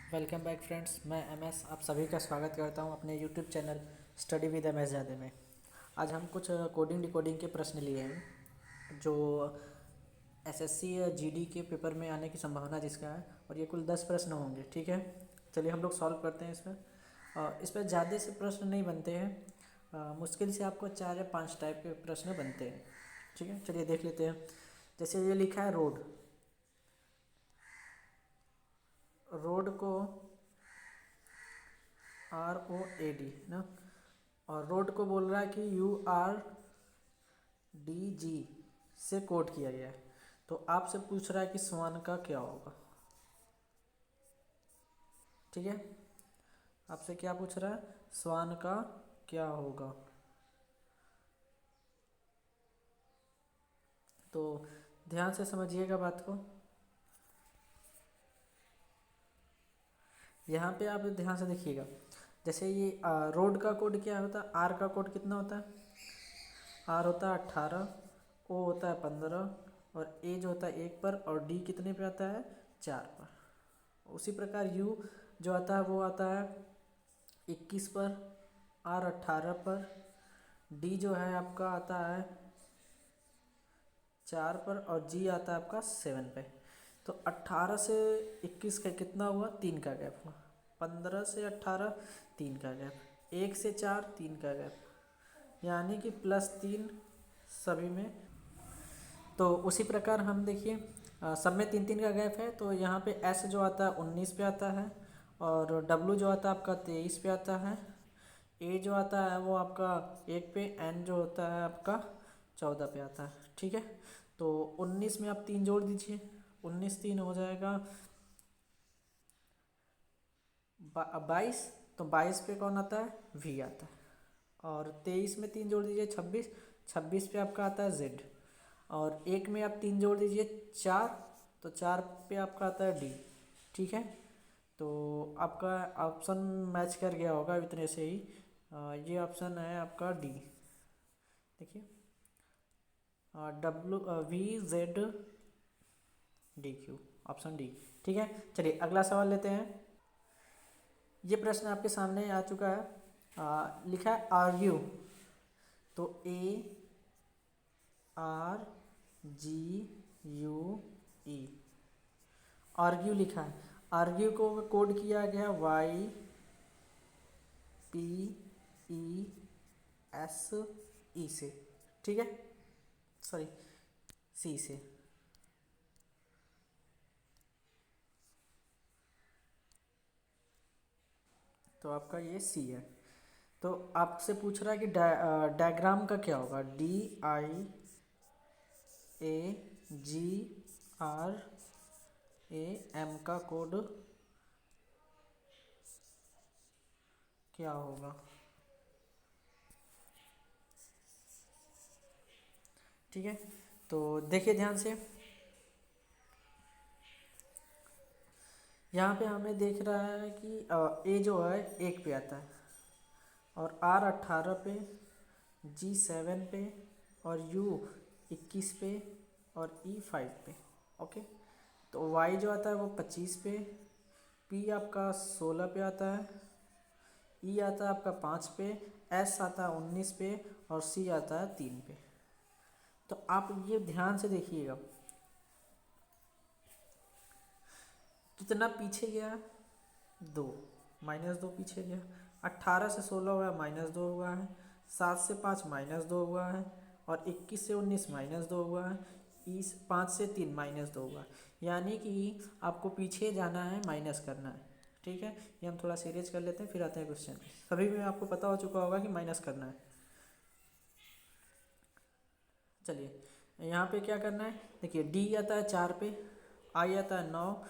Welcome back friends, मैं M S आप सभी का स्वागत करता हूं अपने YouTube channel study with M S ज़्यादा में। आज हम कुछ कोडिंग डिकोडिंग के प्रश्न लिए हैं जो एसएससी या जीडी के पेपर में आने की संभावना जिसका है, और ये कुल 10 प्रश्न होंगे। ठीक है, चलिए हम लोग सॉल्व करते हैं इसमें। इस पर ज़्यादा से प्रश्न नहीं बनते हैं, मुश्किल से आपको 4 या 5 टाइप के प्रश्न बनते हैं। ठीक है, चलिए देख लेते हैं। जैसे ये लिखा है रोड, रोड को ROAD ना, और रोड को बोल रहा है कि URDG से कोड किया गया है। तो आपसे पूछ रहा है कि स्वान का क्या होगा। ठीक है, आपसे क्या पूछ रहा है, स्वान का क्या होगा। तो ध्यान से समझिएगा बात को। यहाँ पे आप ध्यान से देखिएगा। जैसे ये रोड का कोड क्या होता है, आर का कोड कितना होता है, आर होता है 18, ओ होता है 15, और ए जो होता है 1 पर, और डी कितने पे आता है, 4 पर। उसी प्रकार यू जो आता है वो आता है 21 पर, आर 18 पर, डी जो है आपका आता है 4 पर, और जी आता है आपका 7 पे। तो 18 से 21 का कितना हुआ, 3 का गैप हुआ। 15 से 18 3 का गैप, 1 से 4 3 का गैप, यानी कि +3 सभी में। तो उसी प्रकार हम देखिए सब में 3 3 का गैप है। तो यहाँ पे एस जो आता है 19 पे आता है, और डब्लू जो आता है आपका 23 पे आता है, ए जो आता है वो आपका 1 पे, एन जो होता है आपका 14 पे आता है। ठीक है, तो 19 में आप 3 जोड़ दीजिए, 19 3 हो जाएगा 22। तो 22 पे कौन आता है, वी आता है। और 23 में 3 जोड़ दीजिए 26, 26 पे आपका आता है जेड। और 1 में आप 3 जोड़ दीजिए 4, तो 4 पे आपका आता है डी। ठीक है, तो आपका ऑप्शन मैच कर गया होगा इतने से ही। ये ऑप्शन है आपका डी। देखिए WVZDQ, ऑप्शन डी। ठीक है, चलिए अगला सवाल लेते हैं। ये प्रश्न आपके सामने आ चुका है। लिखा है आर्ग्यू, तो ARGUE, आर्ग्यू लिखा है। आर्ग्यू को कोड किया गया YPESE से। ठीक है, सॉरी, सी से। तो आपका ये सी है। तो आपसे पूछ रहा है कि डायग्राम का क्या होगा, DIAGRAM का कोड क्या होगा। ठीक है, तो देखिए ध्यान से। यहाँ पे हमें देख रहा है कि ए जो है 1 पे आता है, और आर 18 पे, जी 7 पे, और यू 21 पे, और ई 5 पे। ओके, तो वाई जो आता है वो 25 पे, पी आपका 16 पे आता है, ई आता है आपका 5 पे, एस आता है 19 पे, और सी आता है 3 पे। तो आप ये ध्यान से देखिएगा कितना पीछे गया, 2, -2 पीछे गया। 18 से 16 हुआ है, -2 हुआ है। 7 से 5 -2 हुआ है, और 21 से 19 -2 हुआ है। 5 से 3 -2 हुआ है। यानी कि आपको पीछे जाना है, माइनस करना है। ठीक है, ये हम थोड़ा सीरियस कर लेते हैं, फिर आते हैं क्वेश्चन। सभी में आपको पता हो चुका होगा कि माइनस करना है। चलिए यहाँ पे क्या करना है, देखिए डी आता है 4 पे, आई आता है 9,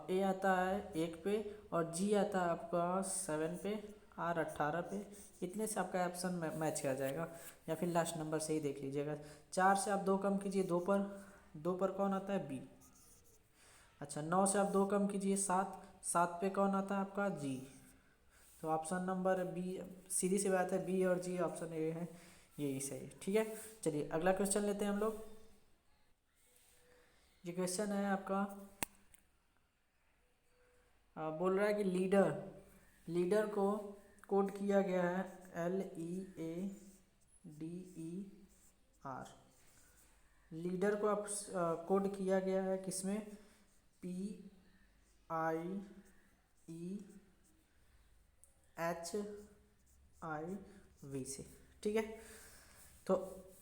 ए आता है 1 पे, और जी आता है आपका 7 पे, आर 18 पे। इतने से आपका ऑप्शन मैच कर जाएगा, या फिर लास्ट नंबर से ही देख लीजिएगा। 4 से आप 2 कम कीजिए, 2 पर, 2 पर कौन आता है, बी। अच्छा, 9 से आप 2 कम कीजिए, 7, 7 पे कौन आता है आपका, जी। तो ऑप्शन नंबर बी, सीधी सी बात है, बी और जी ऑप्शन ए है, यही सही है। ठीक है, चलिए अगला क्वेश्चन लेते हैं हम लोग। ये क्वेश्चन है आपका बोल रहा है कि लीडर लीडर को कोड किया गया है LEADER। लीडर को आप कोड किया गया है किसमें, PIEHIV से। ठीक है, तो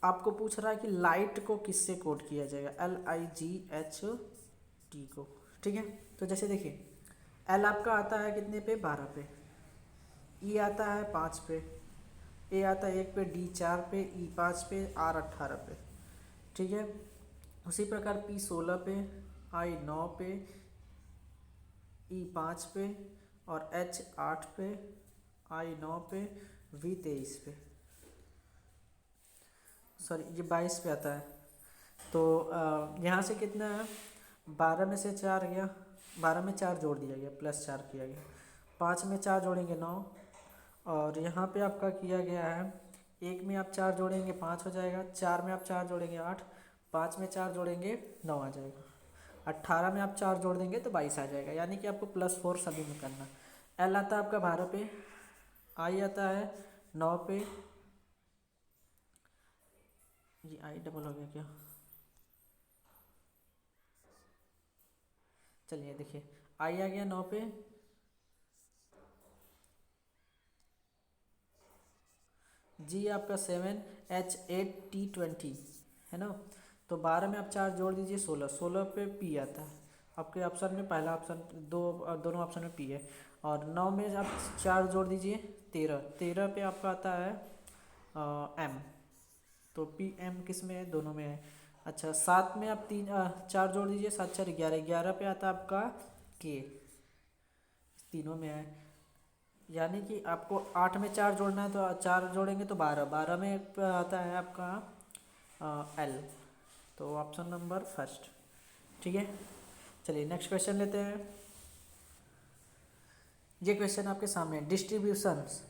आपको पूछ रहा है कि लाइट को किससे कोड किया जाएगा, LIGHT को। ठीक है, तो जैसे देखिए L आपका आता है कितने पे, 12 पे, E आता है 5 पे, A आता है 1 पे, D 4 पे, E 5 पे, R 18 पे। ठीक है, उसी प्रकार P 16 पे, I 9 पे, E 5 पे और H 8 पे, I 9 पे, V 23 पे, सॉरी ये 22 पे आता है। तो यहाँ से कितना है, 12 में से 4 गया, 12 में 4 जोड़ दिया गया, प्लस 4 किया गया, 5 में 4 जोड़ेंगे 9, और यहाँ पे आपका किया गया है 1 में आप 4 जोड़ेंगे 5 हो जाएगा, 4 में आप 4 जोड़ेंगे 8, 5 में 4 जोड़ेंगे 9 आ जाएगा, 18 में आप 4 जोड़ देंगे तो 22 आ जाएगा। यानी कि आपको +4 सभी में करना। L आता है आपका 12 पे, I आता है 9 पे, ये I डबल हो गया क्या, चलिए देखिए I आ गया 9 पे, G आपका 7, H 8, T 20 है ना। तो 12 में आप 4 जोड़ दीजिए 16, 16 पे P आता है आपके ऑप्शन में, पहला ऑप्शन दोनों ऑप्शन में P है। और 9 में आप 4 जोड़ दीजिए 13, 13 पे आपका आता है M, तो PM किस में है, दोनों में है। अच्छा 7 में आप 4 जोड़ दीजिए, 7 4 11, 11 पे आता है आपका K, तीनों में है। यानी कि आपको 8 में 4 जोड़ना है तो 4 जोड़ेंगे तो 12, 12 में आता है आपका L, तो ऑप्शन नंबर फर्स्ट। ठीक है, चलिए नेक्स्ट क्वेश्चन लेते हैं। ये क्वेश्चन आपके सामने डिस्ट्रीब्यूशंस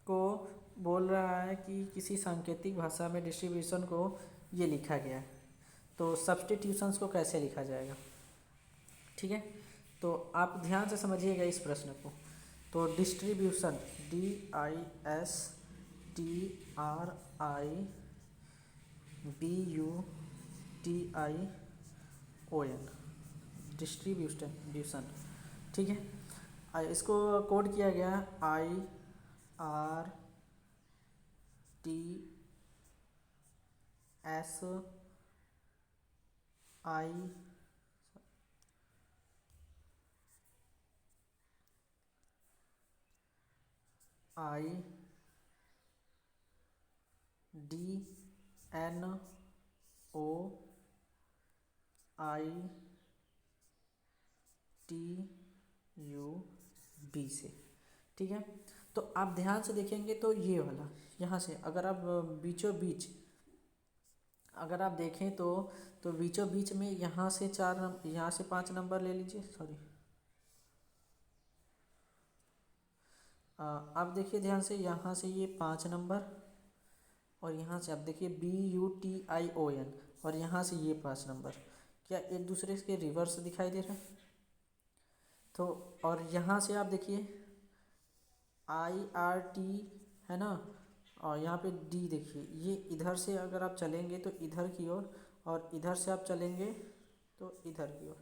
को बोल रहा है कि किसी सांकेतिक भाषा में डिस्ट्रीब्यूशन को ये लिखा गया है, तो सब्स्टिट्यूशंस को कैसे लिखा जाएगा। ठीक है, तो आप ध्यान से समझिएगा इस प्रश्न को। तो डिस्ट्रीब्यूशन DISTRIBUTION, डिस्ट्रीब्यूशन। ठीक है, इसको कोड किया गया IDNOITUB से। ठीक है, तो आप ध्यान से देखेंगे तो ये वाला यहाँ से अगर आप बीचों बीच अगर आप देखें तो बीचों बीच में यहाँ से 4 नंबर, यहाँ से 5 नंबर ले लीजिए, सॉरी आप देखिए ध्यान से, यहाँ से ये 5 नंबर और यहाँ से आप देखिए BUTION और यहाँ से ये 5 नंबर, क्या एक दूसरे के रिवर्स दिखाई दे रहा है। तो और यहाँ से आप देखिए IRT है ना, और यहाँ पे D देखिए, ये इधर से अगर आप चलेंगे तो इधर की ओर, और इधर से आप चलेंगे तो इधर की ओर,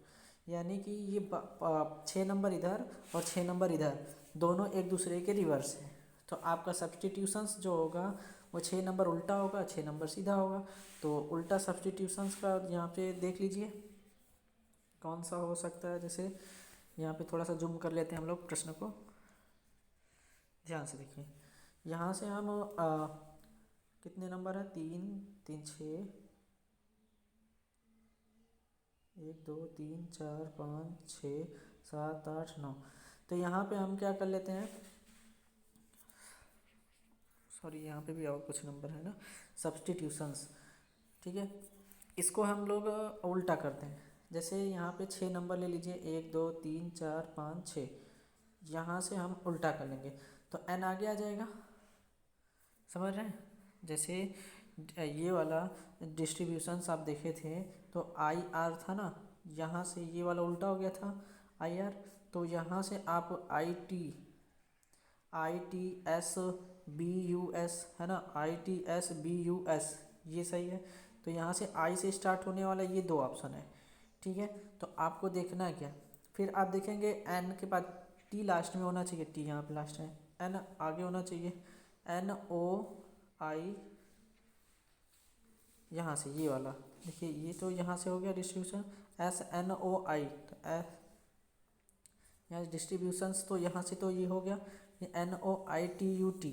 यानी कि ये 6 नंबर इधर और 6 नंबर इधर, दोनों एक दूसरे के रिवर्स है। तो आपका सब्स्टिट्यूशंस जो होगा वो 6 नंबर उल्टा होगा, 6 नंबर सीधा होगा। तो उल्टा सब्स्टिट्यूशंस का यहाँ पे देख लीजिए कौन सा हो सकता है। जैसे यहाँ पे थोड़ा सा जूम कर लेते हैं हम लोग प्रश्न को, ध्यान से देखिए। यहाँ से हम कितने नंबर है, 3 3 6 1 2 3 4 5 6 7 8 9, तो यहाँ पे हम क्या कर लेते हैं, सॉरी यहाँ पे भी और कुछ नंबर है ना, सब्स्टिट्यूशंस। ठीक है, इसको हम लोग उल्टा करते हैं। जैसे यहाँ पे 6 नंबर ले लीजिए, 1 2 3 4 5 6, यहाँ से हम उल्टा कर लेंगे तो n आगे आ जाएगा, समझ रहे हैं। जैसे ये वाला डिस्ट्रीब्यूशंस आप देखे थे तो IR था ना, यहाँ से ये वाला उल्टा हो गया था IR, तो यहाँ से आप ITSBUS है ना, ITSBUS ये सही है। तो यहाँ से आई से स्टार्ट होने वाला ये दो ऑप्शन है, ठीक है। तो आपको देखना है क्या, फिर आप देखेंगे एन के बाद टी लास्ट में होना चाहिए, टी यहाँ पे लास्ट में, एन आगे होना चाहिए, NOI यहाँ से ये वाला देखिए, ये तो यहाँ से हो गया डिस्ट्रीब्यूशन, SNOI तो यहाँ डिस्ट्रीब्यूशंस, तो यहाँ से तो ये हो गया, ये NOITUT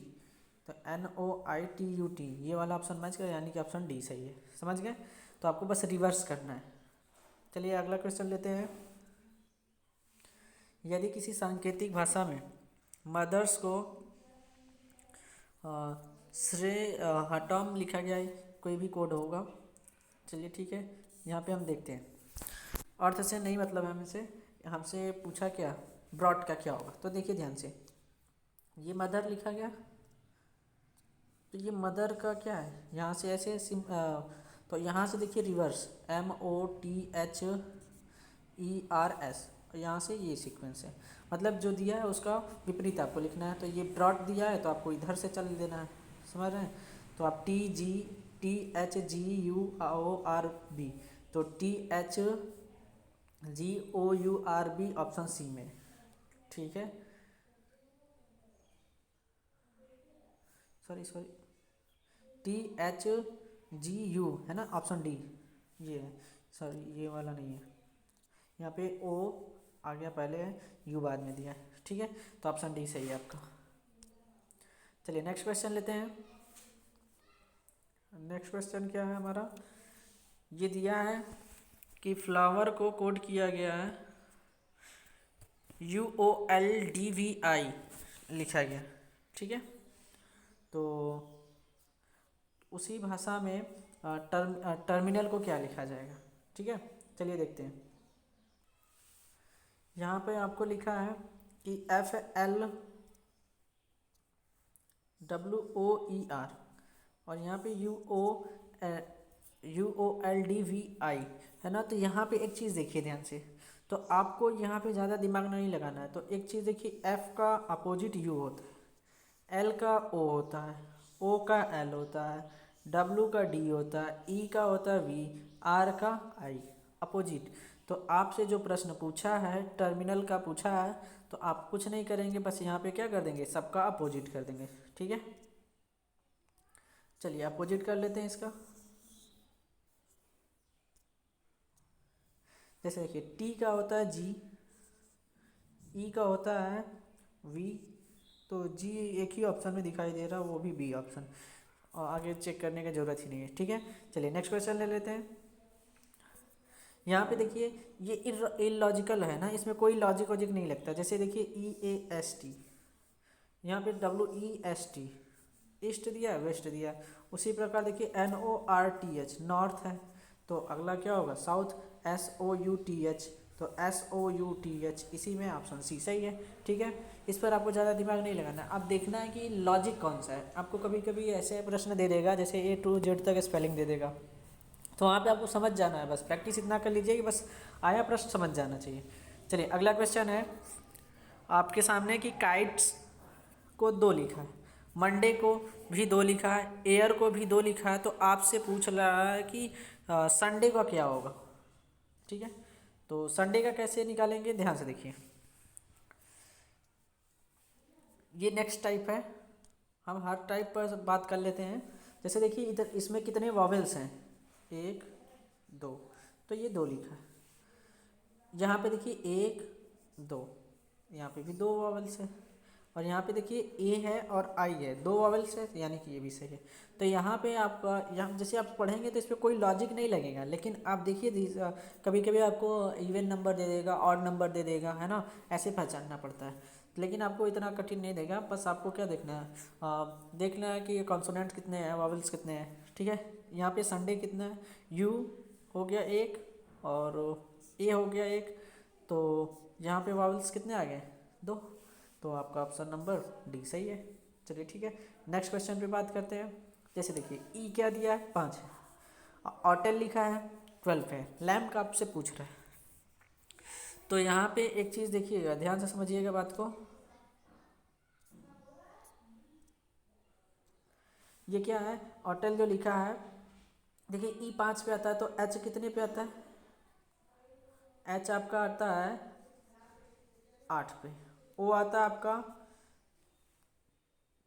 तो NOITUT ये वाला ऑप्शन मैच कर, यानी कि ऑप्शन डी सही है। समझ गए? तो आपको बस रिवर्स करना है। चलिए अगला क्वेश्चन लेते हैं। यदि किसी सांकेतिक भाषा में मदर्स को श्रेय हटम लिखा गया है, कोई भी कोड होगा। चलिए ठीक है, यहाँ पे हम देखते हैं। अर्थ से नहीं मतलब हमसे पूछा क्या, ब्रॉड का क्या होगा। तो देखिए ध्यान से, ये मदर लिखा गया, तो ये मदर का क्या है, यहाँ से ऐसे तो यहाँ से देखिए रिवर्स MOTHERS, यहाँ से ये सीक्वेंस है, मतलब जो दिया है उसका विपरीत आपको लिखना है। तो ये ब्रॉड दिया है तो आपको इधर से चल देना है, समझ रहे हैं। तो आप THGUORB, तो THGOURB ऑप्शन सी में, ठीक है। सॉरी THGU है ना, ऑप्शन डी ये है, सॉरी ये वाला नहीं है, यहाँ पे O आ गया पहले है, U बाद में दिया है, ठीक है। तो ऑप्शन डी सही है आपका। चलिए नेक्स्ट क्वेश्चन लेते हैं। नेक्स्ट क्वेश्चन क्या है हमारा, ये दिया है कि फ्लावर को कोड किया गया है UOLDVI लिखा गया, ठीक है। तो उसी भाषा में टर्मिनल को क्या लिखा जाएगा, ठीक है। चलिए देखते हैं। यहाँ पे आपको लिखा है कि FLWOER और यहाँ पे UOLDVI है ना। तो यहाँ पे एक चीज़ देखिए ध्यान से, तो आपको यहाँ पे ज़्यादा दिमाग नहीं लगाना है। तो एक चीज़ देखिए, F का अपोजिट U होता है, L का O होता है, O का L होता है, W का D होता है, E का होता है V, R का I अपोजिट। तो आपसे जो प्रश्न पूछा है, टर्मिनल का पूछा है, तो आप कुछ नहीं करेंगे, बस यहाँ पे क्या कर देंगे, सबका अपोजिट कर देंगे, ठीक है। चलिए अपोजिट कर लेते हैं इसका। जैसे देखिए, T का होता है G, E का होता है V, तो G एक ही ऑप्शन में दिखाई दे रहा है, वो भी B ऑप्शन, और आगे चेक करने की ज़रूरत ही नहीं है, ठीक है। चलिए नेक्स्ट क्वेश्चन ले लेते हैं। यहाँ पे देखिए, ये इलॉजिकल है ना, इसमें कोई लॉजिक वॉजिक नहीं लगता। जैसे देखिए EAST, यहाँ पे WEST, ईस्ट दिया वेस्ट दिया। उसी प्रकार देखिए NORTH नॉर्थ है, तो अगला क्या होगा, साउथ, SOUTH, तो SOUTH इसी में ऑप्शन सी सही है, ठीक है। इस पर आपको ज़्यादा दिमाग नहीं लगाना है, अब देखना है कि लॉजिक कौन सा है। आपको कभी कभी ऐसे प्रश्न दे देगा, जैसे A to Z तक स्पेलिंग दे देगा, तो वहाँ पे आपको समझ जाना है, बस प्रैक्टिस इतना कर लीजिए कि बस आया प्रश्न समझ जाना चाहिए। चलिए अगला क्वेश्चन है आपके सामने कि काइट्स को 2 लिखा है, मंडे को भी 2 लिखा है, एयर को भी 2 लिखा है, तो आपसे पूछ रहा है कि संडे का क्या होगा, ठीक है। तो संडे का कैसे निकालेंगे, ध्यान से देखिए। ये नेक्स्ट टाइप है, हम हर टाइप पर बात कर लेते हैं। जैसे देखिए इधर इसमें कितने वॉवेल्स हैं, 1 2, तो ये 2 लिखा है। यहाँ पे देखिए 1 2, यहाँ पे भी 2 वॉवेल्स है, और यहाँ पे देखिए ए है और आई है, 2 वॉवेल्स है, यानी कि ये भी सही है। तो यहाँ पे आपका, यहाँ जैसे आप पढ़ेंगे तो इस पर कोई लॉजिक नहीं लगेगा, लेकिन आप देखिए कभी कभी आपको इवन नंबर दे देगा, ऑड नंबर दे देगा, है ना, ऐसे पहचानना पड़ता है। लेकिन आपको इतना कठिन नहीं देगा, बस आपको क्या देखना है, देखना है कि कॉन्सोनेंट कितने हैं, वॉवेल्स कितने हैं, ठीक है। यहाँ पे संडे कितना है, यू हो गया 1 और ए हो गया 1, तो यहाँ पे वॉवेल्स कितने आ गए, 2, तो आपका ऑप्शन नंबर डी सही है। चलिए ठीक है, नेक्स्ट क्वेश्चन पे बात करते हैं। जैसे देखिए ई क्या दिया है, 5 है, ऑटेल लिखा है 12 है, लैम्प का आपसे पूछ रहा है, तो तो यहाँ पे एक चीज़ देखिएगा, ध्यान से समझिएगा बात को। ये क्या है, होटल जो लिखा है, देखिए E5 पे आता है तो H कितने पे आता है, H आपका आता है 8 पे, O आता है आपका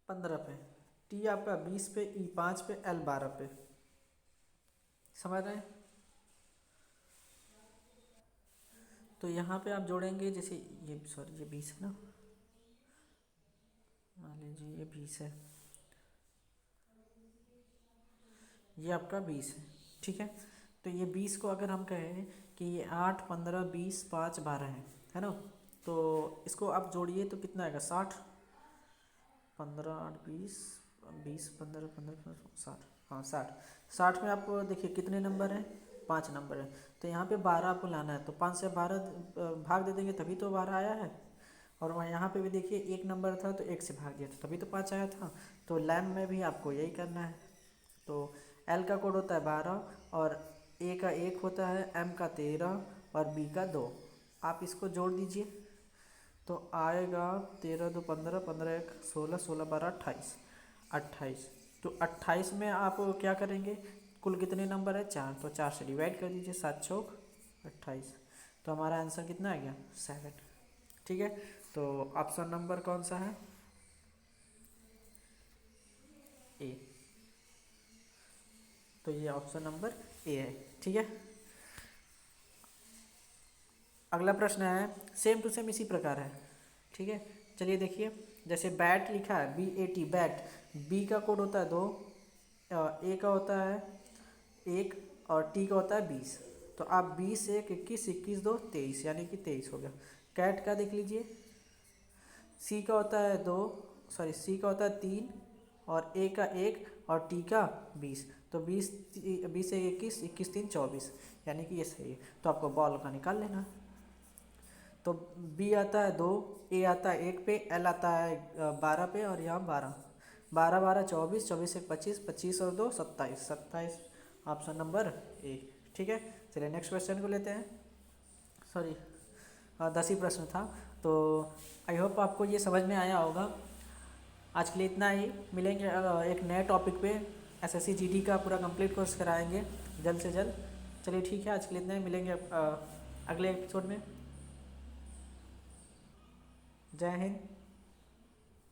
15 पे, T आपका 20 पे, E5 पे, L 12 पे। समझ रहे हैं? तो यहाँ पे आप जोड़ेंगे, जैसे ये सॉरी ये 20 है ना, मान लीजिए ये 20 है, ये आपका 20 है, ठीक है। तो ये 20 को अगर हम कहें कि ये 8, 15, 20, 5, 12 है ना, तो इसको आप जोड़िए तो कितना आएगा, 60। 15, 8, 20, 20, 15, 15, 60, हाँ 60। 60 में आप देखिए कितने नंबर हैं, 5 नंबर है। तो यहाँ पे 12 आपको लाना है, तो 5 से 12 भाग दे देंगे तभी तो 12 आया है। और वहाँ यहाँ पे भी देखिए 1 नंबर था तो 1 से भाग दिया था तभी तो 5 आया था। तो लैम में भी आपको यही करना है। तो एल का कोड होता है 12 और ए का 1 होता है, एम का 13 और बी का 2। आप इसको जोड़ दीजिए तो आएगा 13 2 15, 15 1 16, 16 12 28, 28। तो 28 में आप क्या करेंगे, कुल कितने नंबर है, 4, तो 4 से डिवाइड कर दीजिए, 7 चौक 28। तो हमारा आंसर कितना आ गया, 7। ठीक है, तो ऑप्शन नंबर कौन सा है, ए। तो ये ऑप्शन नंबर ए है, ठीक है। अगला प्रश्न है, सेम टू सेम इसी प्रकार है, ठीक है। चलिए देखिए, जैसे बैट लिखा है BAT बैट, बी का कोड होता है 2, ए का होता है 1 और टी का होता है 20। तो आप 20 1 21 21 2 23, यानी कि 23 हो गया। कैट का देख लीजिए, सी का होता है 2, सॉरी सी का होता है 3 और ए का 1 और टी का 20। तो 20 20 से 21 21 3 24, यानी कि ये सही है। तो आपको बॉल का निकाल लेना। तो बी आता है 2, ए आता है 1 पे, एल आता है 12 पे और यहाँ 12, 12 12 24, 24 1 25, 25 और 2 27, 27 ऑप्शन नंबर ए। ठीक है, चलिए नेक्स्ट क्वेश्चन को लेते हैं। सॉरी 10 ही प्रश्न था। तो आई होप आपको ये समझ में आया होगा। आज के लिए इतना ही, मिलेंगे एक नए टॉपिक पे। SSC GD का पूरा कंप्लीट कोर्स कराएंगे जल्द से जल्द। चलिए ठीक है, आज के लिए इतना ही, मिलेंगे अगले एपिसोड में। जय हिंद।